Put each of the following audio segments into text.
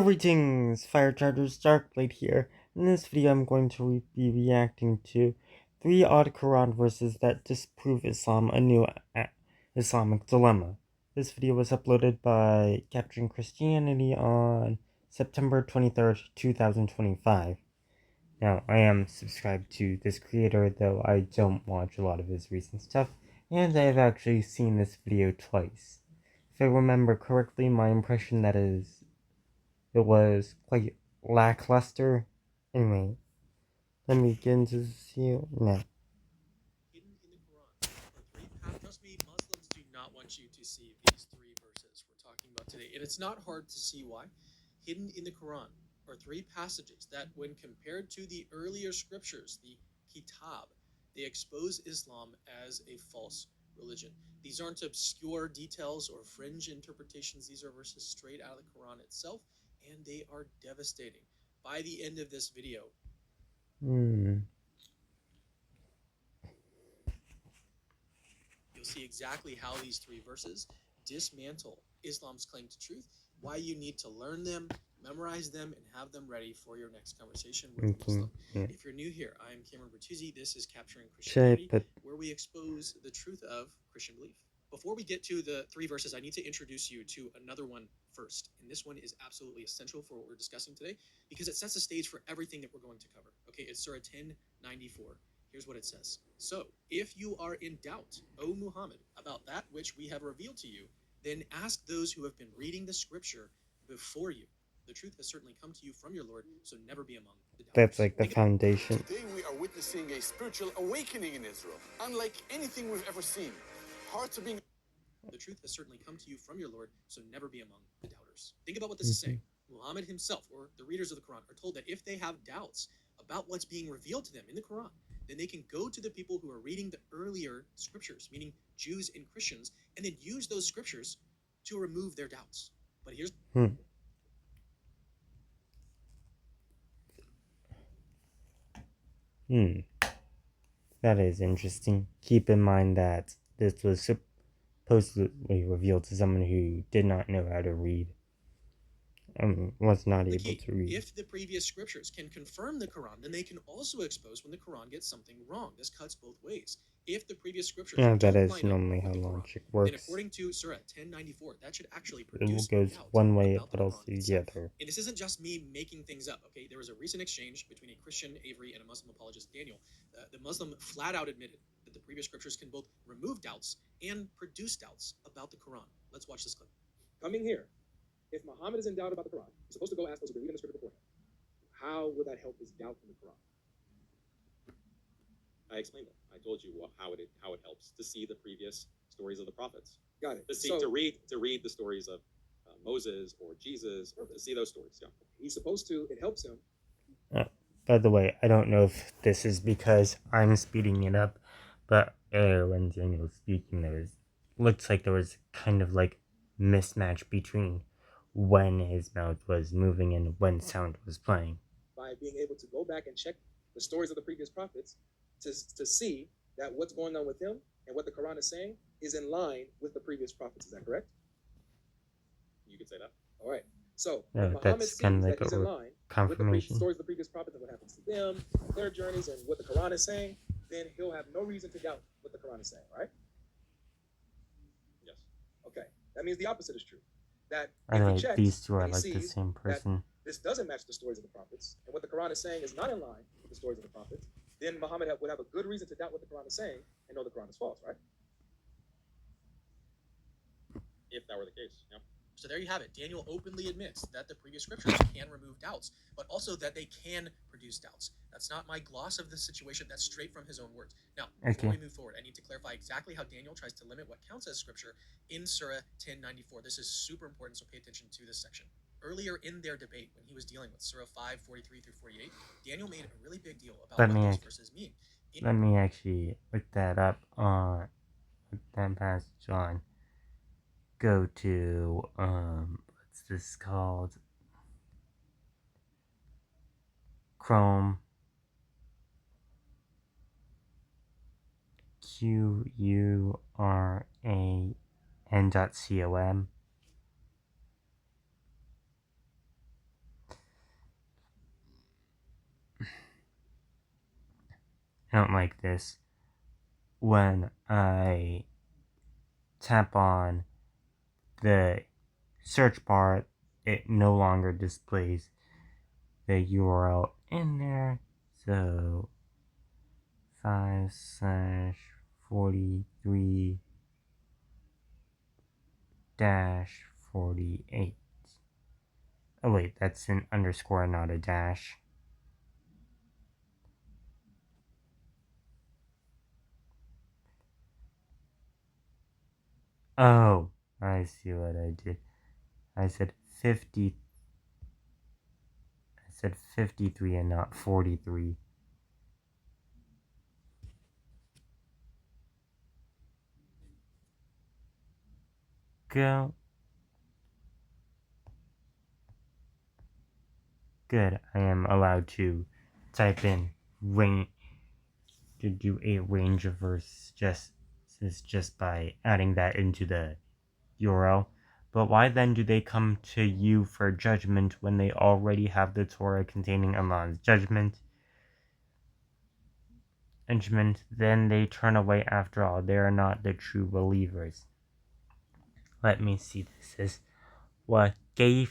Greetings, Fire Chargers, Darkblade here. In this video, I'm going to be reacting to 3 odd Quran verses that disprove Islam, a new Islamic dilemma. This video was uploaded by Capturing Christianity on September 23rd, 2025. Now, I am subscribed to this creator, though I don't watch a lot of his recent stuff, and I've actually seen this video twice. If I remember correctly, my impression that it was quite lackluster. Anyway, let me get into see now. Hidden in the Quran. Trust me, Muslims do not want you to see these 3 verses we're talking about today. And it's not hard to see why. Hidden in the Quran are 3 passages that, when compared to the earlier scriptures, the Kitab, they expose Islam as a false religion. These aren't obscure details or fringe interpretations. These are verses straight out of the Quran itself, and they are devastating. By the end of this video, you'll see exactly how these 3 verses dismantle Islam's claim to truth, why you need to learn them, memorize them, and have them ready for your next conversation with a Muslim. If you're new here, I am Cameron Bertuzzi. This is Capturing Christianity, where we expose the truth of Christian belief. Before we get to the 3 verses, I need to introduce you to another one first. And this one is absolutely essential for what we're discussing today, because it sets the stage for everything that we're going to cover. Okay, it's Surah 1094. Here's what it says. So, if you are in doubt, O Muhammad, about that which we have revealed to you, then ask those who have been reading the scripture before you. The truth has certainly come to you from your Lord, so never be among the doubters. That's like the foundation. Today we are witnessing a spiritual awakening in Israel, unlike anything we've ever seen. Hearts are being... The truth has certainly come to you from your Lord, so never be among the doubters. Think about what this is saying. Muhammad himself, or the readers of the Quran, are told that if they have doubts about what's being revealed to them in the Quran, then they can go to the people who are reading the earlier scriptures, meaning Jews and Christians, and then use those scriptures to remove their doubts. But here's... That is interesting. Keep in mind that this was supposedly revealed to someone who did not know how to read. Was not able to read. If the previous scriptures can confirm the Quran, then they can also expose when the Quran gets something wrong. This cuts both ways. If the previous scriptures that is normally how logic works. Then according to Surah 1094, that should actually produce it goes one way, but also the other. And this isn't just me making things up, okay? There was a recent exchange between a Christian, Avery, and a Muslim apologist, Daniel. The Muslim flat out admitted that the previous scriptures can both remove doubts and produce doubts about the Quran. Let's watch this clip. Coming here, if Muhammad is in doubt about the Quran, he's supposed to go ask those who are reading the scripture before him. How will that help his doubt in the Quran? I explained it. I told you how it helps to see the previous stories of the prophets. Got it. To read the stories of Moses or Jesus, or to see those stories. Yeah. He's supposed to. It helps him. By the way, I don't know if this is because I'm speeding it up, but when Daniel was speaking, looks like there was kind of like mismatch between when his mouth was moving and when sound was playing. By being able to go back and check the stories of the previous prophets to see that what's going on with him and what the Quran is saying is in line with the previous prophets. Is that correct? You could say that. All right. So that's kind of like that he's in line confirmation. With the stories of the previous prophets and what happens to them, their journeys, and what the Quran is saying, then he'll have no reason to doubt what the Quran is saying, right? Yes. Okay. That means the opposite is true. That these two are like the same person. This doesn't match the stories of the prophets, and what the Quran is saying is not in line with the stories of the prophets, then Muhammad would have a good reason to doubt what the Quran is saying and know the Quran is false, right? If that were the case, yeah. So there you have it. Daniel openly admits that the previous scriptures can remove doubts, but also that they can produce doubts. That's not my gloss of the situation. That's straight from his own words. Now, before we move forward, I need to clarify exactly how Daniel tries to limit what counts as scripture in Surah 1094. This is super important, so pay attention to this section. Earlier in their debate, when he was dealing with Surah 5:43 through 48, Daniel made a really big deal about what those verses mean. Let me actually look that up on that passage on. Go to what's this called? Chrome. QURAN.com. I don't like this. When I tap on the search bar, it no longer displays the URL in there. So 5/43 48. Oh wait, that's an underscore, not a dash. Oh, I see what I did. I said 53 and not 43. Go. Good. I am allowed to type in range to do a range of verses just by adding that into the URL. But why then do they come to you for judgment when they already have the Torah containing Allah's judgment? Then they turn away after all. They are not the true believers. Let me see. This is وَكَيْفَ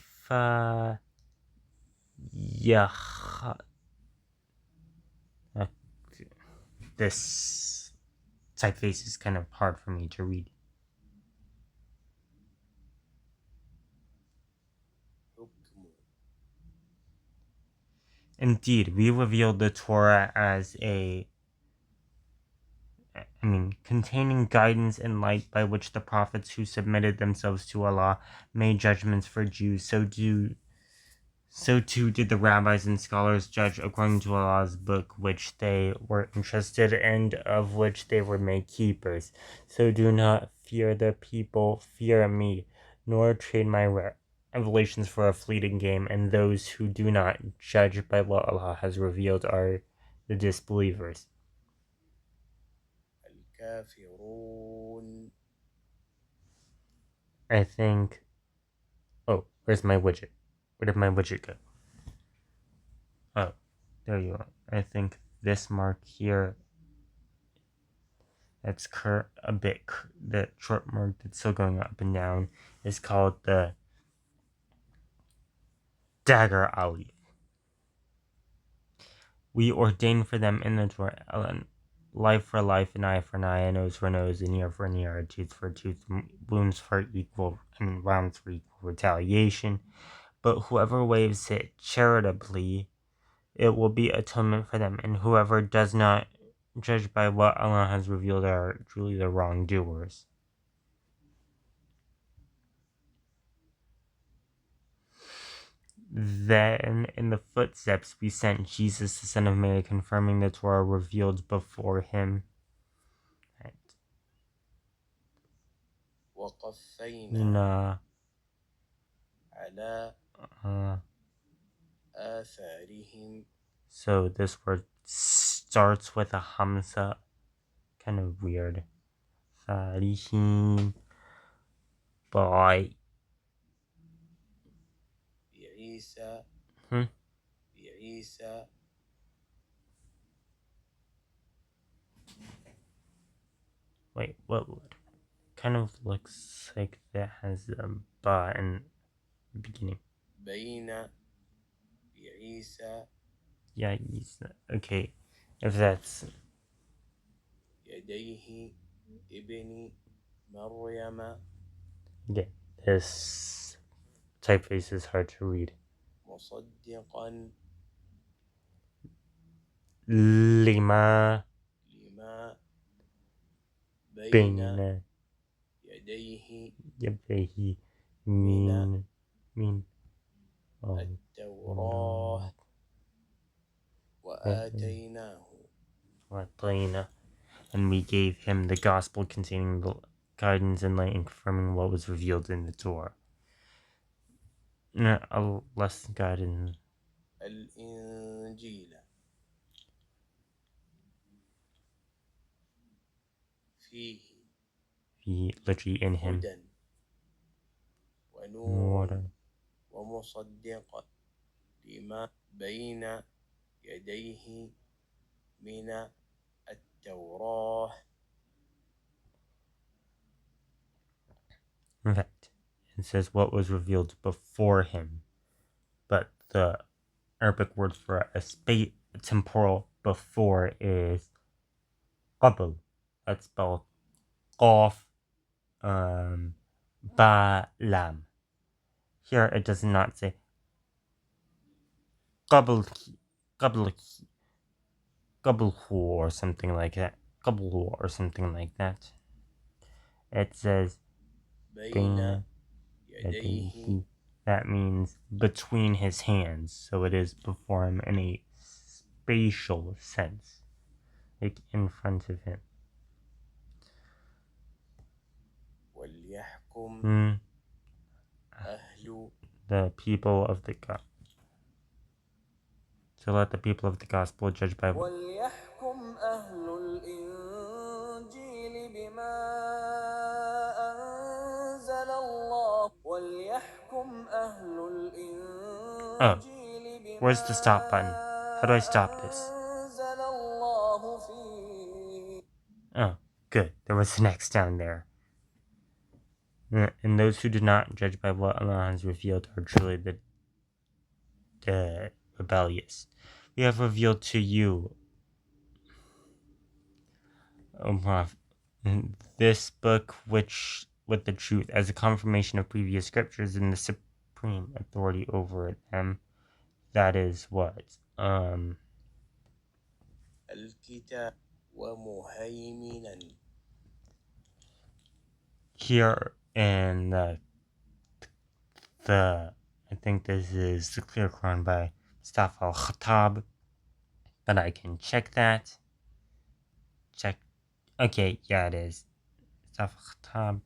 this typeface is kind of hard for me to read. Indeed, we revealed the Torah as containing guidance and light by which the prophets who submitted themselves to Allah made judgments for Jews. So too did the rabbis and scholars judge according to Allah's book, which they were entrusted and of which they were made keepers. So do not fear the people, fear me, nor trade my revelations for a fleeting game, and those who do not judge by what Allah has revealed are the disbelievers. I think... Oh, where's my widget? Where did my widget go? Oh, there you are. I think this mark here, that's the short mark that's still going up and down, is called the dagger alif. We ordain for them in the Torah life for life, an eye for an eye, a nose for a nose, an ear for an ear, a tooth for a tooth, wounds for rounds for equal retaliation. But whoever waives it charitably, it will be atonement for them, and whoever does not judge by what Allah has revealed are truly the wrongdoers. Then, in the footsteps, we sent Jesus, the Son of Mary, confirming the Torah revealed before him. وقفينا على آثارهم. So this word starts with a hamza, kind of weird. Farihim by بعيسى بعيسى Wait, what word? Kind of looks like that has a ba in the beginning. بين بعيسى Yeah, okay. If that's يديه ابن مريم yeah, this typeface is hard to read. مصدقا Lima بين يديه يديه min التوراة وآتيناه and we gave him the gospel containing the guidance and light and confirming what was revealed in the Torah. Less guidance. الإنجيل فيه Literally in him. هدى ونور ومصدقا لما بين يديه من التوراة Right. It says what was revealed before him, but the Arabic word for a temporal before is qabl. That's spelled qaf, ba, lam. Here it does not say qabl, qabl, qablahu or something like that. Qablu or something like that. It says بين yadayhi. يديه. That means between his hands, so it is before him in a spatial sense, like in front of him. وليحكم أهل The people of the gospel. So let the people of the gospel judge by وليحكم أهل الإنجيل بما أنزل الله وليحكم أهل الإنجيل بما where's the stop button? How do I stop this? أنزل الله فيه. Oh, good. There was an X down there. And those who do not judge by what Allah has revealed are truly the rebellious. We have revealed to you, O Prophet, this book which with the truth as a confirmation of previous scriptures and the supreme authority over them. That is what? الكتاب ومهيمنا. Here in the I think this is the Clear Quran by Mustafa al-Khattab, but I can check that. Okay, yeah, it is. Mustafa al-Khattab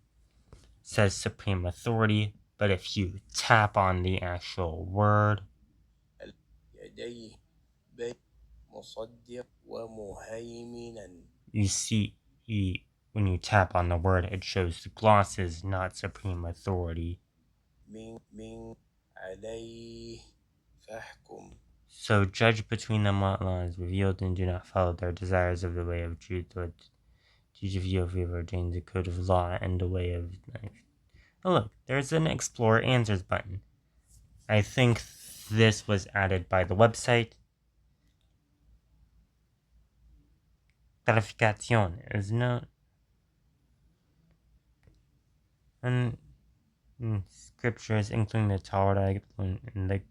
says supreme authority, but if you tap on the actual word, يديه مصدق ومهيمنا. you see, when you tap on the word, it shows the glosses, not supreme authority. من عليه فاحكم. So judge between them what Allah is revealed, and do not follow their desires of the way of truth, or teach of you if we have ordained the code of law and the way of life. Oh look, there's an Explore Answers button. I think this was added by the website. Clarificación is not. And scriptures, including the Torah and the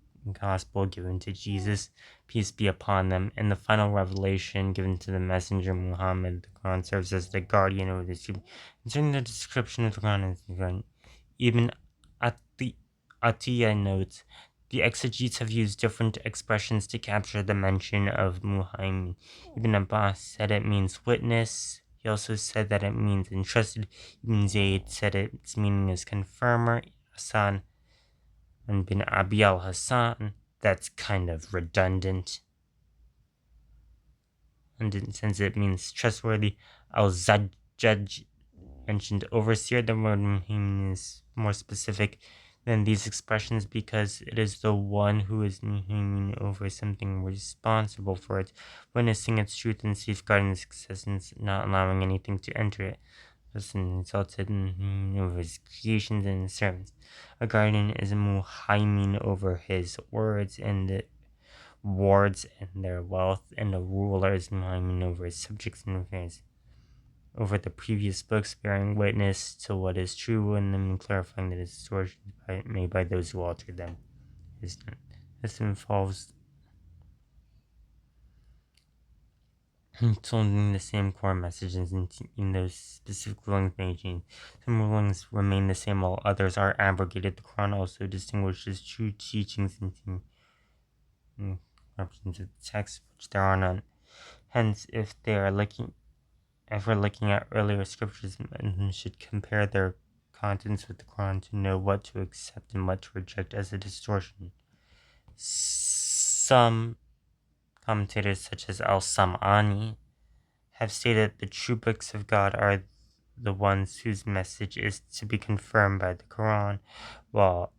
gospel given to Jesus, peace be upon them, and the final revelation given to the messenger Muhammad. The Quran serves as the guardian over the scripture. Concerning the description of the Quran, even Atiyah notes, the exegetes have used different expressions to capture the mention of Muhammad. Ibn Abbas said it means witness. He also said that it means entrusted. Ibn Zayd said its meaning is confirmer. Hassan and bin Abi al-Hassan, that's kind of redundant. And since it means trustworthy, al-Zajjaj mentioned overseer. The word muhim is more specific than these expressions because it is the one who is muhim over something responsible for it, witnessing its truth and safeguarding its existence, not allowing anything to enter it. Person exalted over his creations and his servants. A guardian is a muhaimin over his words and the wards and their wealth, and a ruler is muhaimin over his subjects and affairs. Over the previous books, bearing witness to what is true and then clarifying the distortions made by those who alter them. This involves holding the same core messages in those specific rulings made. Some rulings remain the same while others are abrogated. The Quran also distinguishes true teachings and corruptions of the text, which there are none. Hence, if we're looking at earlier scriptures, one should compare their contents with the Quran to know what to accept and what to reject as a distortion. Some commentators, such as Al-Sam'ani, have stated the true books of God are the ones whose message is to be confirmed by the Quran, while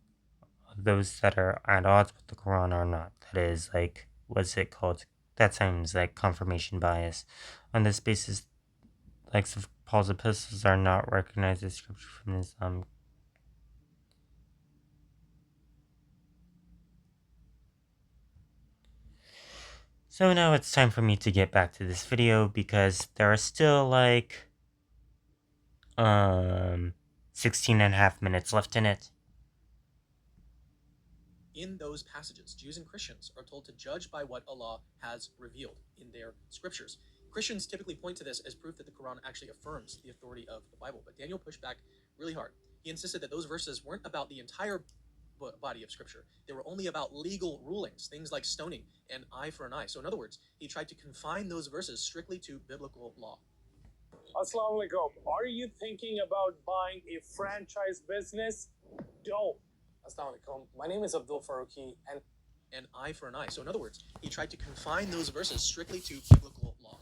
those that are at odds with the Quran are not. That is, like, what's it called? that seems like confirmation bias. On this basis, likes of Paul's epistles are not recognized as scripture from Islam. So now it's time for me to get back to this video because there are still like 16 and a half minutes left in it. In those passages, Jews and Christians are told to judge by what Allah has revealed in their scriptures. Christians typically point to this as proof that the Quran actually affirms the authority of the Bible, but Daniel pushed back really hard. He insisted that those verses weren't about the entire body of scripture. They were only about legal rulings, things like stoning and eye for an eye. So in other words, he tried to confine those verses strictly to biblical law. Assalamu alaikum. Are you thinking about buying a franchise business? Don't. Assalamu alaikum. My name is Abdul Faruqi, and an eye for an eye. So in other words, he tried to confine those verses strictly to biblical law.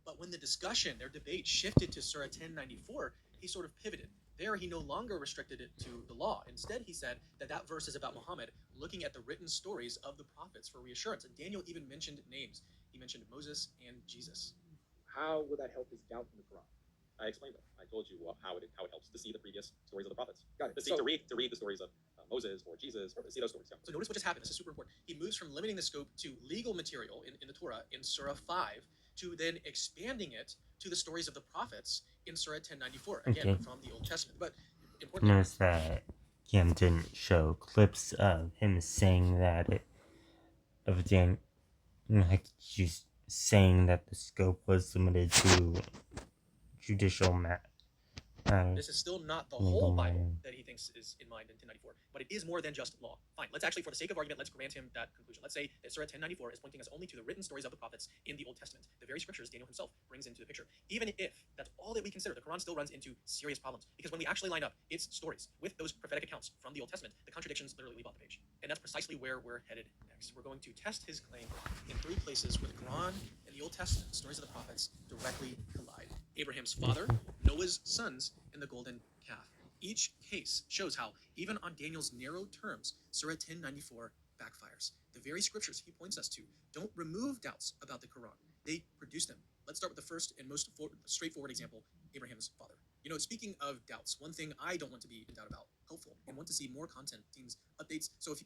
But when the discussion, their debate, shifted to Surah 1094, he sort of pivoted. There, he no longer restricted it to the law. Instead, he said that that verse is about Muhammad looking at the written stories of the prophets for reassurance. And Daniel even mentioned names. He mentioned Moses and Jesus. How will that help his doubt in the Quran? I explained it. I told you how it helps to see the previous stories of the prophets. Got it. To read the stories of Moses or Jesus, or to see those stories. Yeah. So notice what just happened. This is super important. He moves from limiting the scope to legal material in the Torah in Surah 5 to then expanding it to the stories of the prophets in Surah 1094, again, from the Old Testament. But important. Notice that Kim didn't show clips of him saying that of Dan, like just saying that the scope was limited to judicial matters. This is still not the whole Bible that he thinks is in mind in 1094, but it is more than just law. Fine, let's actually, for the sake of argument, let's grant him that conclusion. Let's say that Surah 1094 is pointing us only to the written stories of the prophets in the Old Testament, the very scriptures Daniel himself brings into the picture. Even if that's all that we consider, the Quran still runs into serious problems, because when we actually line up its stories with those prophetic accounts from the Old Testament, the contradictions literally leap off the page. And that's precisely where we're headed next. We're going to test his claim in 3 places where the Quran and the Old Testament, stories of the prophets, directly collide. Abraham's father, Noah's sons, and the golden calf. Each case shows how, even on Daniel's narrow terms, Surah 1094 backfires. The very scriptures he points us to don't remove doubts about the Quran. They produce them. Let's start with the first and most straightforward example, Abraham's father. You know, speaking of doubts, one thing I don't want to be in doubt about, hopeful, and want to see more content, teams, updates. So all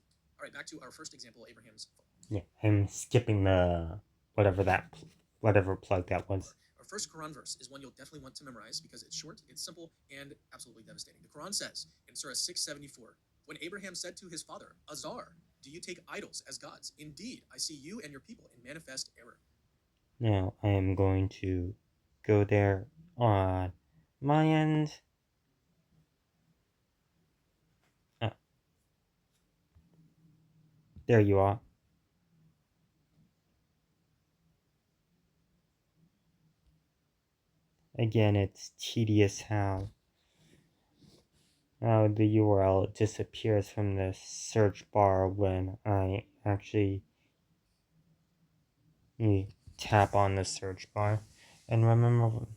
right, back to our first example, Abraham's father. Yeah, him skipping the whatever plug that was. Our first Quran verse is one you'll definitely want to memorize because it's short, it's simple, and absolutely devastating. The Quran says in Surah 674, when Abraham said to his father, Azar, do you take idols as gods? Indeed, I see you and your people in manifest error. Now, I am going to go there on my end. There you are. Again, it's tedious how the URL disappears from the search bar when I actually tap on the search bar. And remember,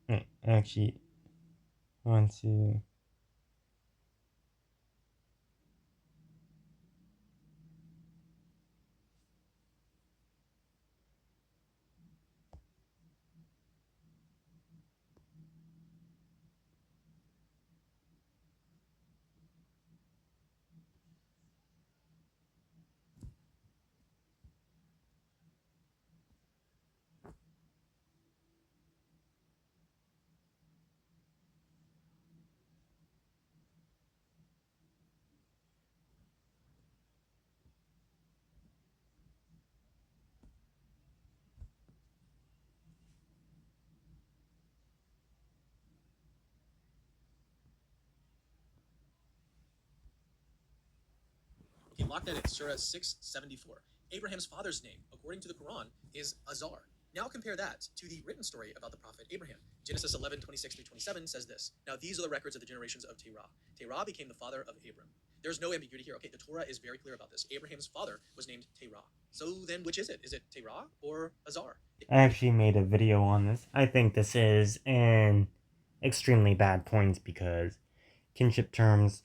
I actually want to... Okay, lock that in, Surah 674. Abraham's father's name, according to the Quran, is Azar. Now compare that to the written story about the prophet Abraham. Genesis 11:26-27 says this. Now these are the records of the generations of Terah. Terah became the father of Abram. There's no ambiguity here. Okay, the Torah is very clear about this. Abraham's father was named Terah. So then which is it? Is it Terah or Azar? I actually made a video on this. I think this is an extremely bad point because kinship terms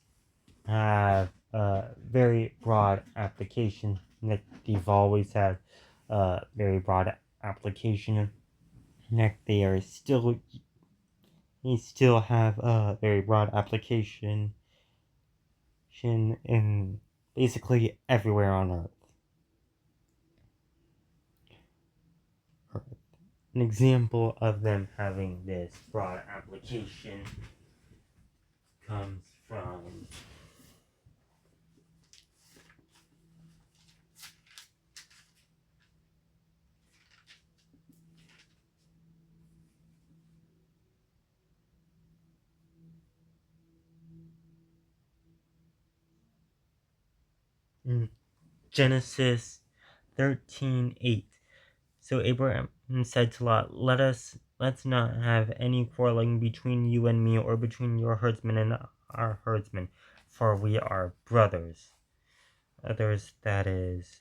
have a very broad application. Like they've always had a very broad application. Like they still have a very broad application in basically everywhere on Earth. An example of them having this broad application comes from Genesis 13:8. So Abraham said to Lot, let's not have any quarreling between you and me, or between your herdsmen and our herdsmen, for we are brothers. Others, that is,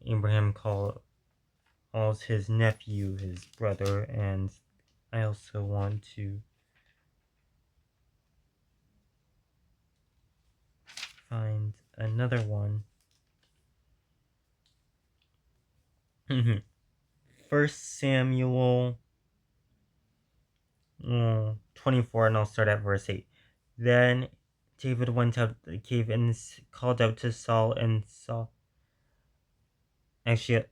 Abraham calls his nephew his brother, and I also want to find another one. First Samuel 24, and I'll start at verse 8. Then David went out of the cave and called out to Saul, and Saul, actually,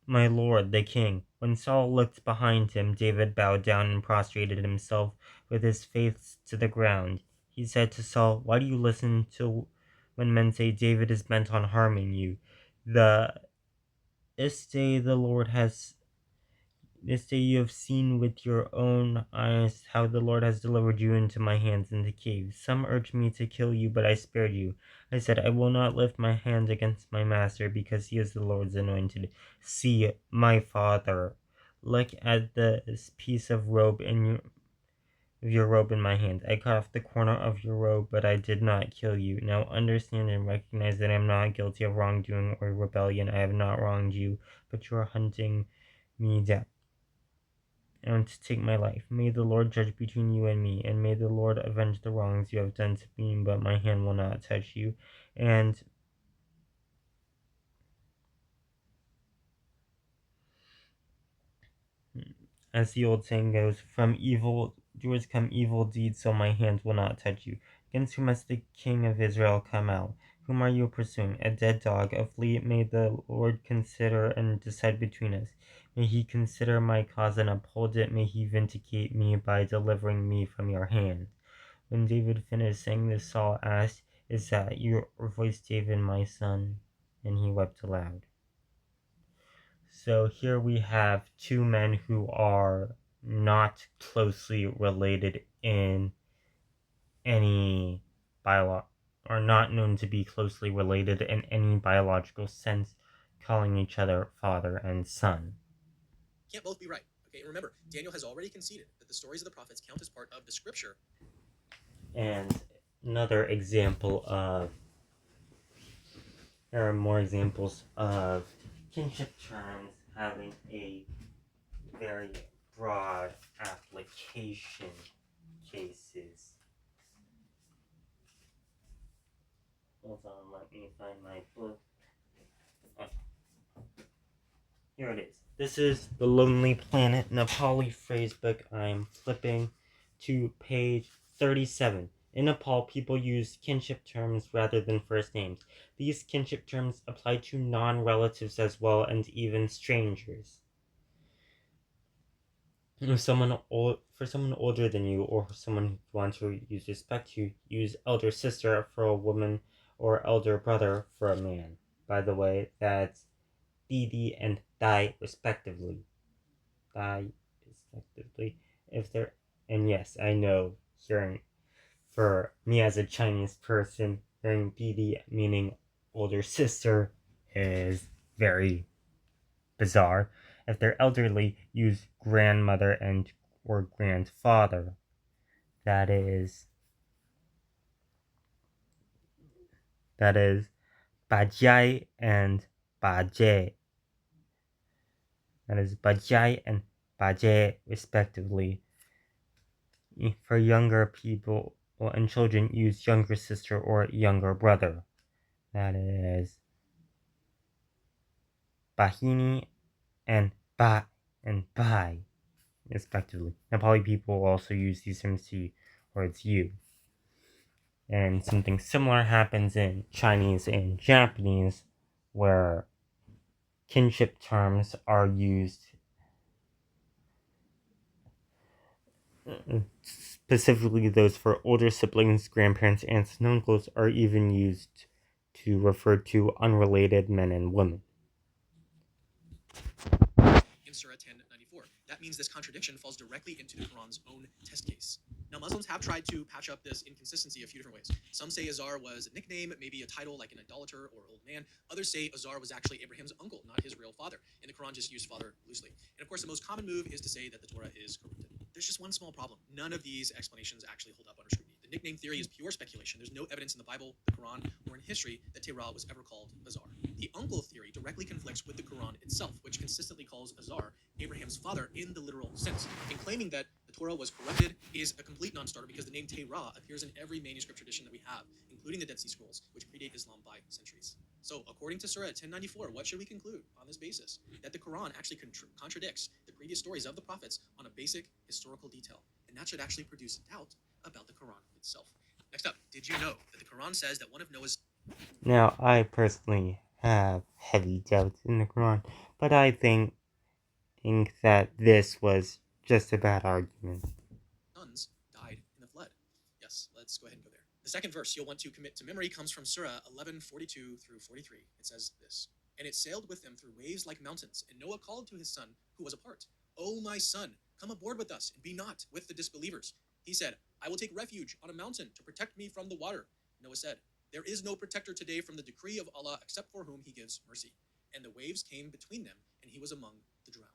my lord, the king. When Saul looked behind him, David bowed down and prostrated himself with his face to the ground. He said to Saul, why do you listen to when men say David is bent on harming you? This day the Lord has This day you have seen with your own eyes how the Lord has delivered you into my hands in the cave. Some urged me to kill you, but I spared you. I said, I will not lift my hand against my master, because he is the Lord's anointed. See, my father, look at this piece of your robe in my hand. I cut off the corner of your robe, but I did not kill you. Now understand and recognize that I am not guilty of wrongdoing or rebellion. I have not wronged you, but you are hunting me down and to take my life. May the Lord judge between you and me, and may the Lord avenge the wrongs you have done to me, but my hand will not touch you. And as the old saying goes, from evil doers come evil deeds, so my hand will not touch you. Against whom must the king of Israel come out? Whom are you pursuing? A dead dog, a flea? May the Lord consider and decide between us. May he consider my cause and uphold it. May he vindicate me by delivering me from your hand. When David finished saying this, Saul asked, is that your voice, David, my son? And he wept aloud. So here we have two men who are not closely related in any are not known to be closely related in any biological sense, calling each other father and son. Can't both be right. Okay, and remember, Daniel has already conceded that the stories of the prophets count as part of the scripture. And another example of there are more examples of kinship terms having a very broad application cases. Hold on, let me find my book. Oh, here it is. This is The Lonely Planet, Nepali phrase book. I'm flipping to page 37. In Nepal, people use kinship terms rather than first names. These kinship terms apply to non-relatives as well, and even strangers. For someone older than you, or someone who wants to use respect to, use elder sister for a woman, or elder brother for a man. By the way, that's Didi and Dai respectively. Dai respectively. And yes, I know, hearing, for me as a Chinese person, hearing Didi meaning older sister is very bizarre. If they're elderly, use grandmother and or grandfather. That is Bajai and Baje. That is Bajai and Baje respectively. For younger people, example, and children use younger sister or younger brother. That is Bahini and Bai, respectively. Nepali people also use these terms to words you. And something similar happens in Chinese and Japanese, where kinship terms are used, specifically those for older siblings, grandparents, aunts, and uncles, are even used to refer to unrelated men and women. In Surah 1094. That means this contradiction falls directly into the Quran's own test case. Now, Muslims have tried to patch up this inconsistency a few different ways. Some say Azar was a nickname, maybe a title like an idolater or old man. Others say Azar was actually Abraham's uncle, not his real father. And the Quran just used father loosely. And of course, the most common move is to say that the Torah is corrupted. There's just one small problem. None of these explanations actually hold up under scrutiny. The nickname theory is pure speculation. There's no evidence in the Bible, the Quran, or in history that Terah was ever called Azar. The uncle theory directly conflicts with the Quran itself, which consistently calls Azar Abraham's father in the literal sense. And claiming that the Torah was corrupted is a complete non-starter because the name Terah appears in every manuscript tradition that we have, including the Dead Sea Scrolls, which predate Islam by centuries. So, according to Surah 1094, what should we conclude on this basis? That the Quran actually contradicts the previous stories of the prophets on a basic historical detail, and that should actually produce doubt about the Quran itself. Next up, did you know that the Quran says that one of Noah's... Now, I personally have heavy doubts in the Quran, but I think that this was just a bad argument. Sons died in the flood. Yes, let's go ahead and go there. The second verse you'll want to commit to memory comes from Surah 11:42 through 43. It says this: "And it sailed with them through waves like mountains, and Noah called to his son, who was apart, 'O my son, come aboard with us, and be not with the disbelievers.' He said, 'I will take refuge on a mountain to protect me from the water.' Noah said, 'There is no protector today from the decree of Allah except for whom he gives mercy.' And the waves came between them, and he was among the drowned."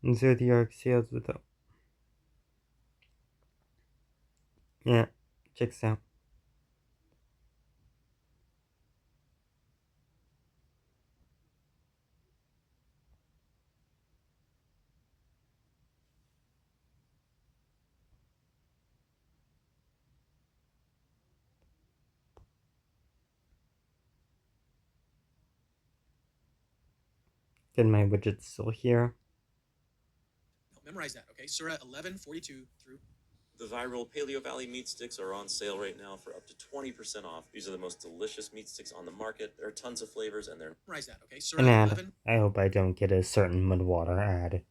And so the ark sails with them. Yeah, checks out. Then my widget's still here. Memorize that, okay? Surah 11:42 through... The viral Paleo Valley meat sticks are on sale right now for up to 20% off. These are the most delicious meat sticks on the market. There are tons of flavors and they're... Memorize that, okay? An Surah ad. 11. I hope I don't get a certain Mudwater ad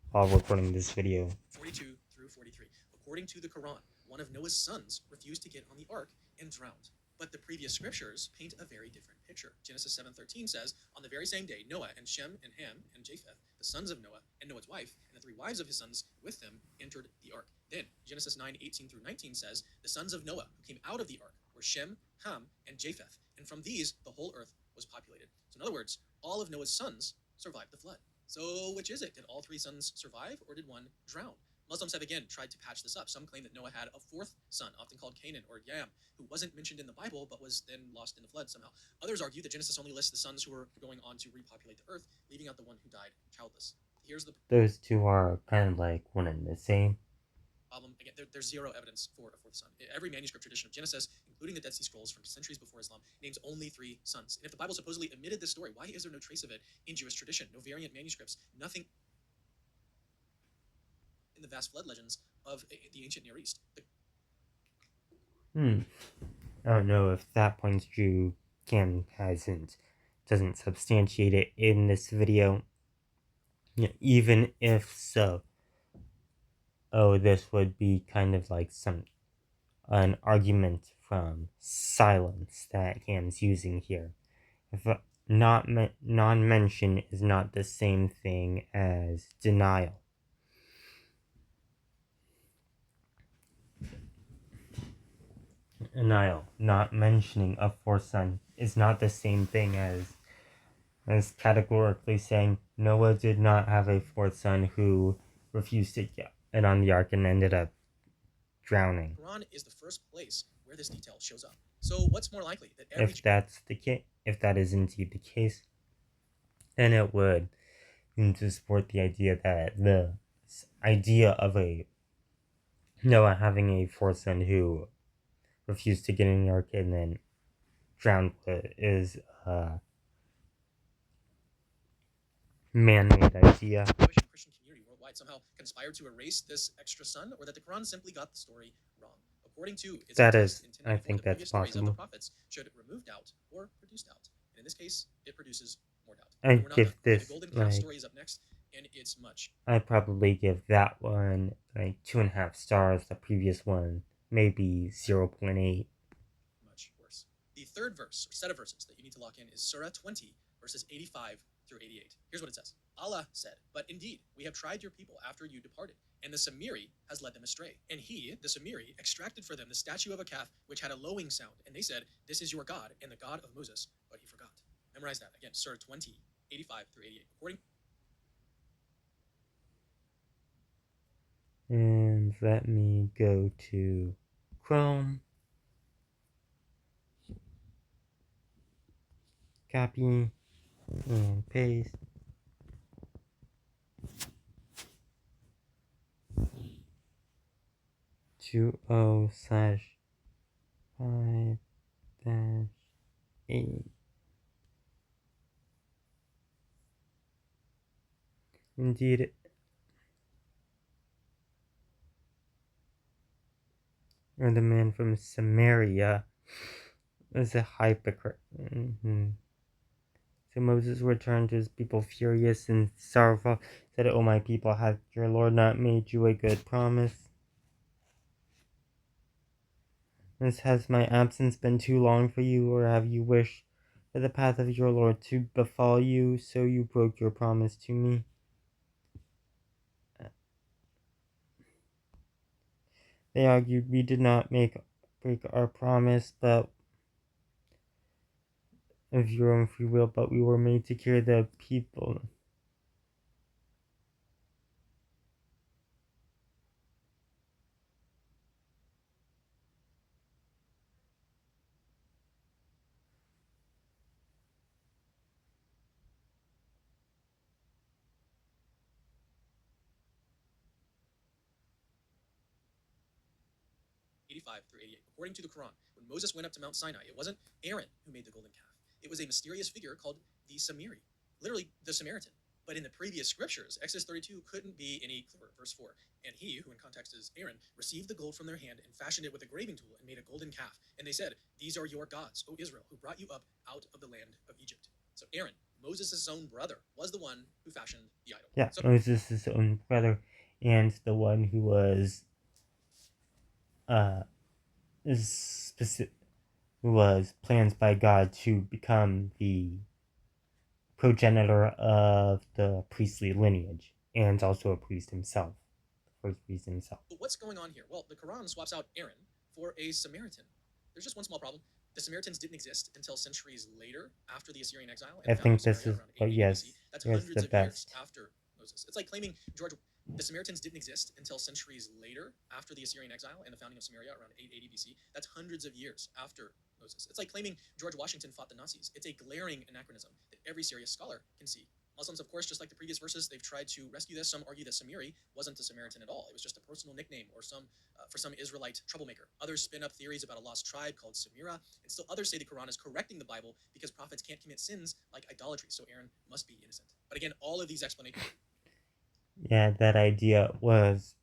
while recording this video. 42 through 43. According to the Quran, one of Noah's sons refused to get on the ark and drowned. But the previous scriptures paint a very different picture. Genesis 7:13 says, "On the very same day, Noah and Shem and Ham and Japheth, the sons of Noah, and Noah's wife, and the three wives of his sons with them, entered the ark." Then Genesis 9:18 through 19 says, "The sons of Noah who came out of the ark were Shem, Ham, and Japheth, and from these the whole earth was populated." So in other words, all of Noah's sons survived the flood. So which is it? Did all three sons survive, or did one drown? Muslims have again tried to patch this up. Some claim that Noah had a fourth son, often called Canaan or Yam, who wasn't mentioned in the Bible but was then lost in the flood somehow. Others argue that Genesis only lists the sons who were going on to repopulate the earth, leaving out the one who died childless. Here's the Those two are kind of like one and the same. problem. Again, there's zero evidence for a fourth son. Every manuscript tradition of Genesis, including the Dead Sea Scrolls from centuries before Islam, names only three sons. And if the Bible supposedly omitted this story, why is there no trace of it in Jewish tradition? No variant manuscripts, nothing in the vast flood legends of the ancient Near East. I don't know if that point Drew Cam doesn't substantiate it in this video. Yeah, even if so, this would be kind of like an argument from silence that Cam's using here. If non-mention is not the same thing as denial. Nile not mentioning a fourth son is not the same thing as categorically saying Noah did not have a fourth son who refused to get on the ark and ended up drowning. The Quran is the first place where this detail shows up. So what's more likely that every If that's the case, if that is indeed the case, then it would to support the idea that the idea of a Noah having a fourth son who refused to get in the ark and then drowned is a man-made idea. Jewish and Christian community worldwide somehow conspired to erase this extra son, or that the Quran simply got the story wrong. According to its That text is, in I 1094, think the that's previous stories of the possible. prophets should remove doubt or produce doubt. And in this case, it produces more doubt. I And we're not give done. The this golden calf story is up next, and it's much. I probably give that one like 2.5 stars. The previous one maybe 0.8. Much worse. The third verse, or set of verses that you need to lock in, is Surah 20, verses 85 through 88. Here's what it says. Allah said, "But indeed, we have tried your people after you departed, and the Samiri has led them astray. And he, the Samiri, extracted for them the statue of a calf which had a lowing sound. And they said, 'This is your God and the God of Moses.' But he forgot." Memorize that. Again, Surah 20, 85 through 88. And let me go to Chrome. Copy and paste. 20/5-8. Indeed, or the man from Samaria was a hypocrite. So Moses returned to his people furious and sorrowful, said, "O my people, hath your Lord not made you a good promise? Has my absence been too long for you, or have you wished for the path of your Lord to befall you, so you broke your promise to me?" They argued, "We did not break our promise, but of your own free will, but we were made to carry the people." Through 88. According to the Quran, when Moses went up to Mount Sinai, it wasn't Aaron who made the golden calf. It was a mysterious figure called the Samiri, literally the Samaritan. But in the previous scriptures, Exodus 32 couldn't be any clearer. Verse 4, "And he, who in context is Aaron, received the gold from their hand and fashioned it with a graving tool and made a golden calf. And they said, 'These are your gods, O Israel, who brought you up out of the land of Egypt.'" So Aaron, Moses' own brother, was the one who fashioned the idol. Yeah, Moses' own brother, and the one who was was planned by God to become the progenitor of the priestly lineage, and also a priest himself, the first priest himself. But what's going on here? Well, the Quran swaps out Aaron for a Samaritan. There's just one small problem. The Samaritans didn't exist until centuries later, after the Assyrian exile. I think this is, but yes, that's here's hundreds the of years best. after Moses. It's like claiming the Samaritans didn't exist until centuries later, after the Assyrian exile and the founding of Samaria around 880 BC. That's hundreds of years after Moses. It's like claiming George Washington fought the Nazis. It's a glaring anachronism that every serious scholar can see. Muslims, of course, just like the previous verses, they've tried to rescue this. Some argue that Samiri wasn't a Samaritan at all. It was just a personal nickname or for some Israelite troublemaker. Others spin up theories about a lost tribe called Samira, and still others say the Quran is correcting the Bible because prophets can't commit sins like idolatry, so Aaron must be innocent. But again, all of these explanations... Yeah, that idea was...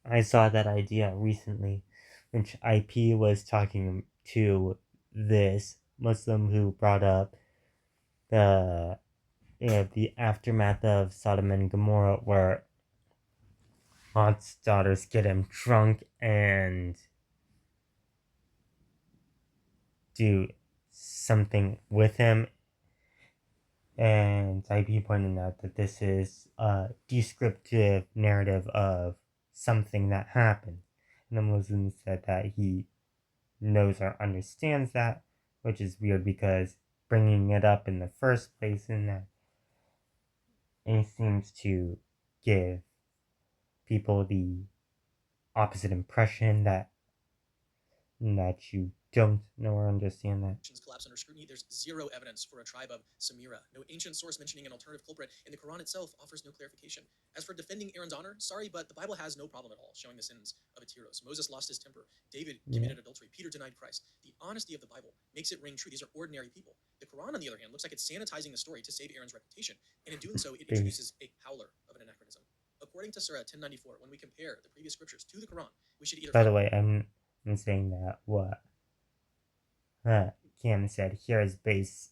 I saw that idea recently, which IP was talking to this Muslim who brought up the aftermath of Sodom and Gomorrah, where Lot's daughters get him drunk and do something with him, and IP pointed out that this is a descriptive narrative of something that happened, and the Muslim said that he knows or understands that, which is weird because bringing it up in the first place in that it seems to give people the opposite impression that you don't know or understand that. Collapse under scrutiny. There's zero evidence for a tribe of Samira. No ancient source mentioning an alternative culprit, and the Quran itself offers no clarification. As for defending Aaron's honor, sorry, but the Bible has no problem at all showing the sins of its heroes. Moses lost his temper. David committed adultery. Peter denied Christ. The honesty of the Bible makes it ring true. These are ordinary people. The Quran, on the other hand, looks like it's sanitizing the story to save Aaron's reputation, and in doing so, it introduces a howler of an anachronism. According to Surah 1094, when we compare the previous scriptures to the Quran, we should either. By the way, I'm saying that what Cam said here is based.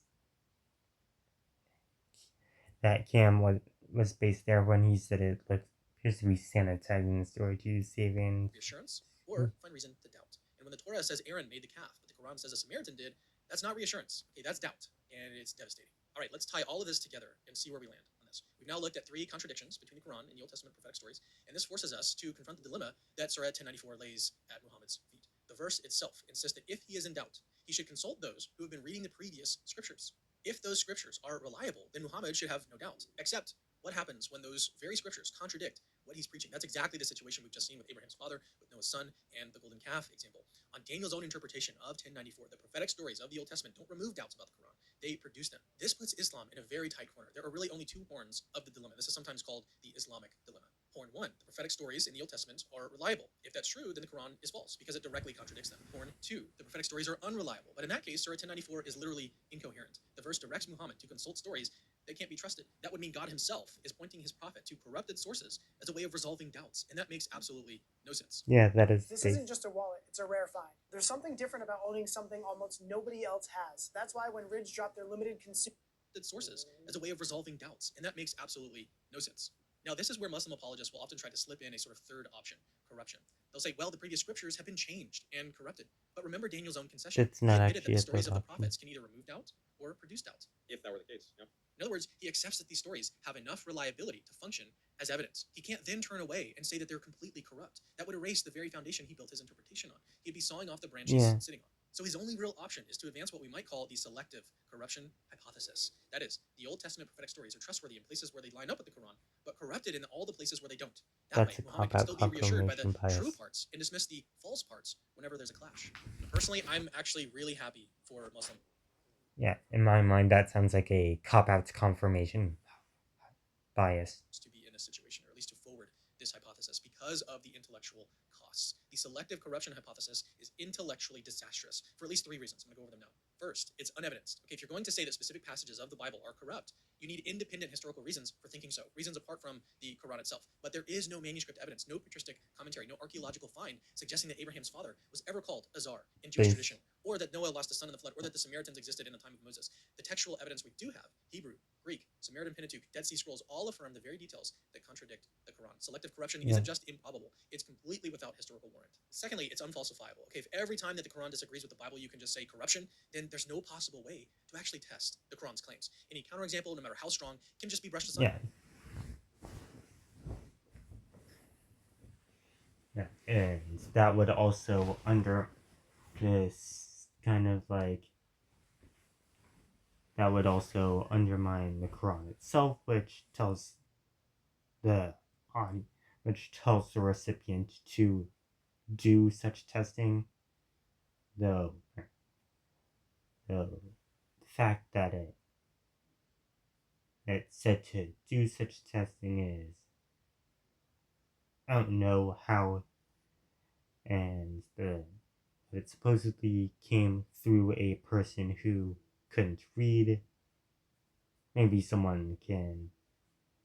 That Cam was based there when he said it appears to be sanitizing the story to save Aaron. Reassurance or find reason to doubt. And when the Torah says Aaron made the calf, but the Quran says a Samaritan did, that's not reassurance. Okay, that's doubt, and it's devastating. All right, let's tie all of this together and see where we land on this. We've now looked at 3 contradictions between the Quran and the Old Testament prophetic stories, and this forces us to confront the dilemma that Surah 1094 lays at Muhammad's feet. The verse itself insists that if he is in doubt, he should consult those who have been reading the previous scriptures. If those scriptures are reliable, then Muhammad should have no doubt. Except, what happens when those very scriptures contradict what he's preaching? That's exactly the situation we've just seen with Abraham's father, with Noah's son, and the golden calf example. On Daniel's own interpretation of 1094, the prophetic stories of the Old Testament don't remove doubts about the Quran. They produce them. This puts Islam in a very tight corner. There are really only 2 horns of the dilemma. This is sometimes called the Islamic dilemma. Horn 1, the prophetic stories in the Old Testament are reliable. If that's true, then the Quran is false because it directly contradicts them. Horn 2, the prophetic stories are unreliable. But in that case, Surah 1094 is literally incoherent. The verse directs Muhammad to consult stories that can't be trusted. That would mean God himself is pointing his prophet to corrupted sources as a way of resolving doubts, and that makes absolutely no sense. Yeah, that is. This isn't just a wallet, it's a rare find. There's something different about owning something almost nobody else has. That's why when Ridge dropped their limited consumer sources as a way of resolving doubts, and that makes absolutely no sense. Now, this is where Muslim apologists will often try to slip in a sort of third option, corruption. They'll say, well, the previous scriptures have been changed and corrupted. But remember Daniel's own concession. It's not he admitted actually that a the stories third of the option. prophets can either remove doubt or produce doubt. If that were the case, yeah. In other words, he accepts that these stories have enough reliability to function as evidence. He can't then turn away and say that they're completely corrupt. That would erase the very foundation he built his interpretation on. He'd be sawing off the branches sitting on. So his only real option is to advance what we might call the selective corruption hypothesis. That is, the Old Testament prophetic stories are trustworthy in places where they line up with the Quran, but corrupted in all the places where they don't. That That's way, a Muhammad can still be reassured by the bias. true parts and dismiss the false parts whenever there's a clash. Personally, I'm actually really happy for Muslim. Yeah, in my mind, that sounds like a cop-out confirmation bias. To be in a situation, or at least to forward this hypothesis, because of the intellectual costs. The selective corruption hypothesis is intellectually disastrous for at least 3 reasons. I'm going to go over them now. First, it's unevidenced. Okay, if you're going to say that specific passages of the Bible are corrupt, you need independent historical reasons for thinking so, reasons apart from the Quran itself. But there is no manuscript evidence, no patristic commentary, no archaeological find suggesting that Abraham's father was ever called Azar in Jewish tradition, or that Noah lost a son in the flood, or that the Samaritans existed in the time of Moses. The textual evidence we do have, Hebrew, Greek, Samaritan Pentateuch, Dead Sea Scrolls, all affirm the very details that contradict the Quran. Selective corruption isn't just improbable, it's completely without historical warrant. Secondly, it's unfalsifiable. Okay, if every time that the Quran disagrees with the Bible you can just say corruption, then there's no possible way to actually test the Quran's claims. Any counterexample, no matter how strong, can just be brushed aside. Yeah, and that would also this kind of like that would also undermine the Quran itself, which tells the recipient to do such testing. Though the fact that it's said to do such testing is, I don't know how, and it supposedly came through a person who couldn't read. Maybe someone can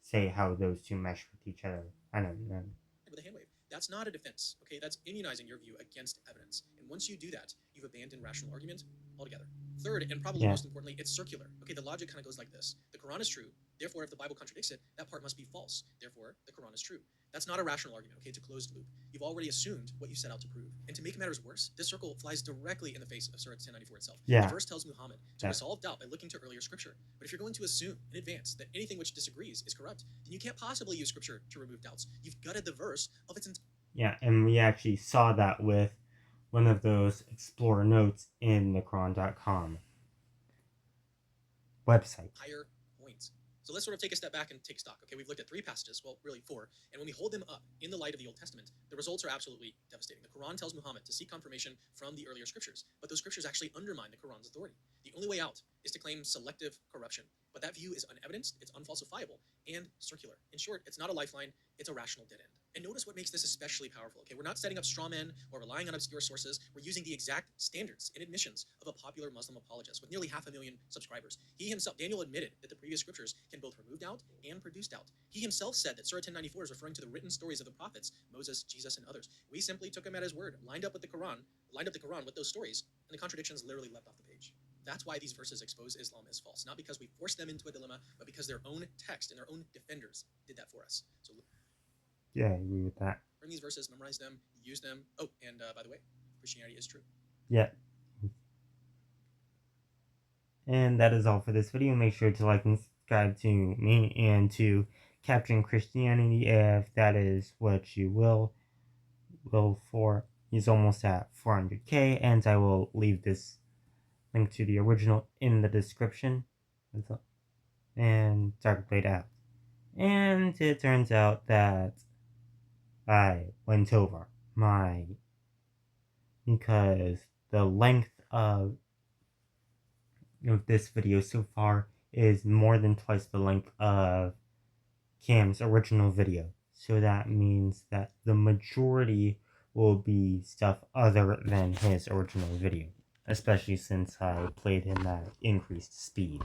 say how those two mesh with each other. I don't know. With a hand wave. That's not a defense, okay? That's immunizing your view against evidence. And once you do that, you've abandoned rational argument altogether. Third, and probably most importantly, it's circular. Okay, the logic kind of goes like this. The Quran is true, therefore if the Bible contradicts it, that part must be false. Therefore, the Quran is true. That's not a rational argument, okay? It's a closed loop. You've already assumed what you set out to prove. And to make matters worse, this circle flies directly in the face of Surah 1094 itself. The verse tells Muhammad to resolve doubt by looking to earlier scripture. But if you're going to assume in advance that anything which disagrees is corrupt, then you can't possibly use scripture to remove doubts. You've gutted the verse of its Yeah, and we actually saw that with one of those Explorer notes in the Quran.com website. Higher points. So let's sort of take a step back and take stock. Okay, we've looked at 3 passages, well, really 4, and when we hold them up in the light of the Old Testament, the results are absolutely devastating. The Quran tells Muhammad to seek confirmation from the earlier scriptures, but those scriptures actually undermine the Quran's authority. The only way out is to claim selective corruption, but that view is unevidenced, it's unfalsifiable, and circular. In short, it's not a lifeline, it's a rational dead end. And notice what makes this especially powerful. Okay, we're not setting up straw men or relying on obscure sources. We're using the exact standards and admissions of a popular Muslim apologist with nearly 500,000 subscribers. He himself, Daniel, admitted that the previous scriptures can both remove doubt and produce doubt. He himself said that Surah 1094 is referring to the written stories of the prophets, Moses, Jesus, and others. We simply took him at his word, lined up the Quran with those stories, and the contradictions literally leapt off the page. That's why these verses expose Islam as false, not because we forced them into a dilemma, but because their own text and their own defenders did that for us. So yeah, I agree with that. Learn these verses, memorize them, use them. Oh, and by the way, Christianity is true. Yeah. And that is all for this video. Make sure to like and subscribe to me and to Capturing Christianity if that is what you will for. He's almost at 400k, and I will leave this link to the original in the description. And Dark played out. And it turns out that I went over because the length of this video so far is more than twice the length of Cam's original video. So that means that the majority will be stuff other than his original video, especially since I played him at increased speed.